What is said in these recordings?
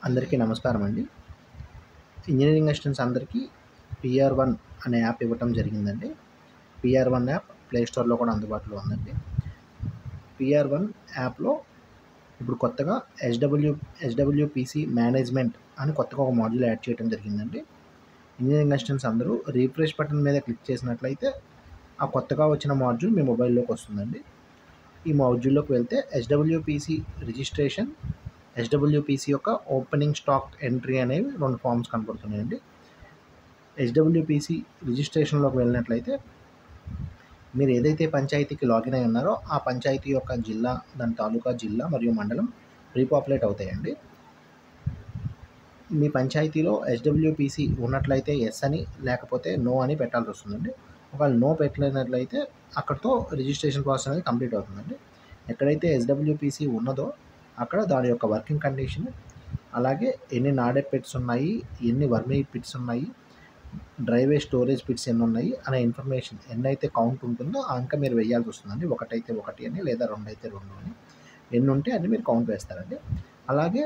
అందరికీ నమస్కారం అండి. ఇంజినీరింగ్ అసిస్టెంట్స్ అందరికీ పిఆర్1 అనే యాప్ ఇవ్వటం జరిగిందండి. పిఆర్1 యాప్ ప్లే స్టోర్‌లో కూడా అందుబాటులో ఉందండి. పిఆర్1 యాప్‌లో ఇప్పుడు కొత్తగా ఎస్‌డబ్ల్యూపీసీ మేనేజ్మెంట్ అని కొత్తగా ఒక మాడ్యూల్ యాడ్ చేయడం జరిగిందండి. ఇంజినీరింగ్ అసిస్టెంట్స్ అందరూ రిఫ్రెష్ బటన్ మీద క్లిక్ చేసినట్లయితే ఆ కొత్తగా వచ్చిన మాడ్యూల్ మీ మొబైల్‌లోకి వస్తుందండి. ఈ మాడ్యూల్‌లోకి వెళ్తే ఎస్‌డబ్ల్యూపీసీ రిజిస్ట్రేషన్, ఎస్‌డబ్ల్యూపీసీ యొక్క ఓపెనింగ్ స్టాక్ ఎంట్రీ అనేవి 2 ఫార్మ్స్ కనపడుతున్నాయండి. ఎస్‌డబ్ల్యూపీసీ రిజిస్ట్రేషన్‌లోకి వెళ్ళినట్లయితే మీరు ఏదైతే పంచాయతీకి లాగిన్ అయి ఉన్నారో ఆ పంచాయతీ యొక్క జిల్లా, దాని తాలూకా జిల్లా మరియు మండలం రీపాపులేట్ అవుతాయండి. మీ పంచాయతీలో ఎస్‌డబ్ల్యూపీసీ ఉన్నట్లయితే ఎస్ అని, లేకపోతే నో అని పెట్టాల్సి వస్తుందండి. ఒకవేళ నో పెట్టలేనట్లయితే అక్కడితో రిజిస్ట్రేషన్ ప్రాసెస్ అనేది కంప్లీట్ అవుతుందండి. ఎక్కడైతే ఎస్‌డబ్ల్యూపీసీ ఉన్నదో అక్కడ దాని యొక్క వర్కింగ్ కండిషన్, అలాగే ఎన్ని నాడెప్ పిట్స్ ఉన్నాయి, ఎన్ని వర్మీ పిట్స్ ఉన్నాయి, డ్రై వేస్ట్ స్టోరేజ్ పిట్స్ ఎన్ని ఉన్నాయి అనే ఇన్ఫర్మేషన్ ఎన్నైతే కౌంట్ ఉంటుందో ఆ అంక మీరు వేయాల్సి వస్తుందండి. 1 అయితే 1 అని, లేదా 2 అయితే 2 అని. ఎన్ని ఉంటే అన్ని మీరు కౌంట్ వేస్తారండి. అలాగే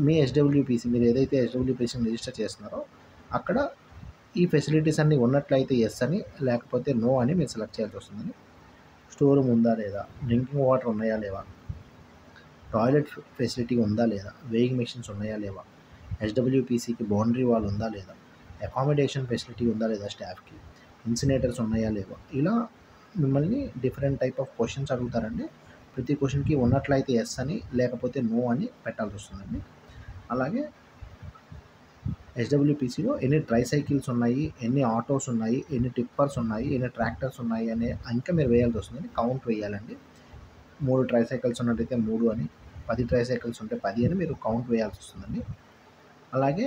మీ ఎస్‌డబ్ల్యూపీసీ మీరు ఏదైతే ఎస్‌డబ్ల్యూపీసీని రిజిస్టర్ చేస్తున్నారో అక్కడ ఈ ఫెసిలిటీస్ అన్నీ ఉన్నట్లయితే ఎస్ అని, లేకపోతే నో అని మీరు సెలెక్ట్ చేయాల్సి వస్తుందండి. స్టోర్ రూమ్ ఉందా లేదా, డ్రింకింగ్ వాటర్ ఉన్నాయా లేవా, టాయిలెట్ ఫెసిలిటీ ఉందా లేదా, వేయింగ్ మెషిన్స్ ఉన్నాయా లేవా, ఎస్‌డబ్ల్యూపీసీకి బౌండరీ వాల్ ఉందా లేదా, అకామిడేషన్ ఫెసిలిటీ ఉందా లేదా స్టాఫ్‌కి, ఇన్సినేటర్స్ ఉన్నాయా లేవా, ఇలా మిమ్మల్ని డిఫరెంట్ టైప్ ఆఫ్ క్వశ్చన్స్ అడుగుతారండి. ప్రతి క్వశ్చన్కి ఉన్నట్లయితే ఎస్ అని, లేకపోతే నో అని పెట్టాల్సి వస్తుందండి. అలాగే ఎస్‌డబ్ల్యూపీసీలో ఎన్ని ట్రై సైకిల్స్ ఉన్నాయి, ఎన్ని ఆటోస్ ఉన్నాయి, ఎన్ని టిప్పర్స్ ఉన్నాయి, ఎన్ని ట్రాక్టర్స్ ఉన్నాయి అనే అంకె మీరు వేయాల్సి వస్తుందండి. కౌంట్ వేయాలండి. 3 ట్రై సైకిల్స్ ఉన్నట్టయితే 3 అని, 10 ట్రై సైకిల్స్ ఉంటే 10 అని మీరు కౌంట్ వేయాల్సి వస్తుందండి. అలాగే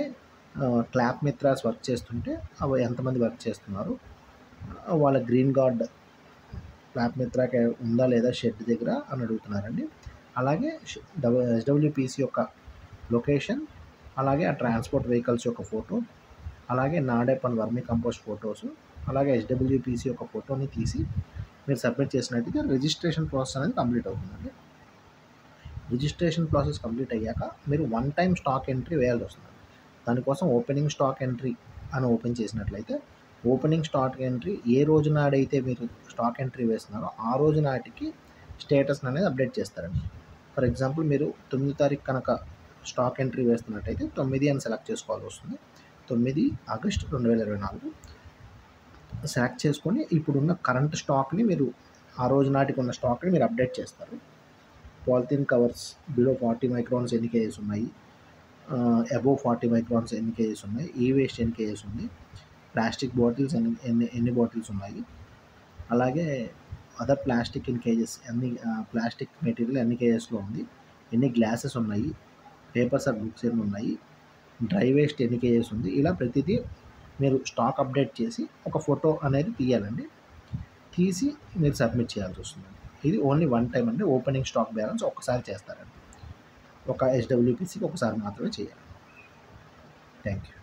క్లాప్ మిత్రాస్ వర్క్ చేస్తుంటే అవి ఎంతమంది వర్క్ చేస్తున్నారు, వాళ్ళ గ్రీన్ కార్డ్ క్లాప్ మిత్రాకి ఉందా లేదా షెడ్ దగ్గర అని అడుగుతున్నారండి. అలాగే ఎస్‌డబ్ల్యూపీసీ యొక్క లొకేషన్, అలాగే ఆ ట్రాన్స్పోర్ట్ వెహికల్స్ యొక్క ఫోటో, అలాగే NADEP and vermi compost photos, అలాగే ఎస్‌డబ్ల్యూపీసీ యొక్క ఫోటోని తీసి మీరు సబ్మిట్ చేసినట్టయితే రిజిస్ట్రేషన్ ప్రాసెస్ అనేది కంప్లీట్ అవుతుందండి. రిజిస్ట్రేషన్ ప్రాసెస్ కంప్లీట్ అయ్యాక మీరు వన్ టైం స్టాక్ ఎంట్రీ వేయాల్సి వస్తుంది. దానికోసం ఓపెనింగ్ స్టాక్ ఎంట్రీ అని ఓపెన్ చేసినట్లయితే ఓపెనింగ్ స్టాక్ ఎంట్రీ ఏ రోజు నాడైతే మీరు స్టాక్ ఎంట్రీ వేస్తున్నారో ఆ రోజు నాటికి స్టేటస్ అనేది అప్డేట్ చేస్తారండి. ఫర్ ఎగ్జాంపుల్ మీరు 9 తారీఖు కనుక స్టాక్ ఎంట్రీ వేస్తున్నట్టయితే 9 అని సెలెక్ట్ చేసుకోవాల్సి వస్తుంది. 9 ఆగస్ట్ 2024 సెలెక్ట్ చేసుకొని ఇప్పుడున్న కరెంట్ స్టాక్ని మీరు ఆ రోజు నాటికి ఉన్న స్టాక్ని మీరు అప్డేట్ చేస్తారు. పాలిథిన్ కవర్స్ బిలో 40 మైక్రాన్స్ ఎన్ని కేజెస్ ఉన్నాయి, అబోవ్ 40 మైక్రాన్స్ ఎన్ని కేజెస్ ఉన్నాయి, ఈ వేస్ట్ ఎన్ని కేజెస్ ఉంది, ప్లాస్టిక్ బాటిల్స్ ఎన్ని బాటిల్స్ ఉన్నాయి, అలాగే other plastic in kgs plastic material ఎన్ని కేజెస్లో ఉంది, ఎన్ని గ్లాసెస్ ఉన్నాయి, పేపర్స్ ఆర్ బుక్స్ ఎన్ని ఉన్నాయి, డ్రై వేస్ట్ ఎన్ని కేజెస్ ఉంది, ఇలా ప్రతిదీ మీరు స్టాక్ అప్డేట్ చేసి ఒక ఫోటో అనేది తీయాలండి. తీసి మీరు సబ్మిట్ చేయాల్సి వస్తుందండి. ఇది ఓన్లీ వన్ టైం అండి. ఓపెనింగ్ స్టాక్ బ్యాలెన్స్ ఒక్కసారి చేస్తారండి. ఒక ఎస్‌డబ్ల్యూపీసీకి ఒకసారి మాత్రమే చేయాలి. Thank you.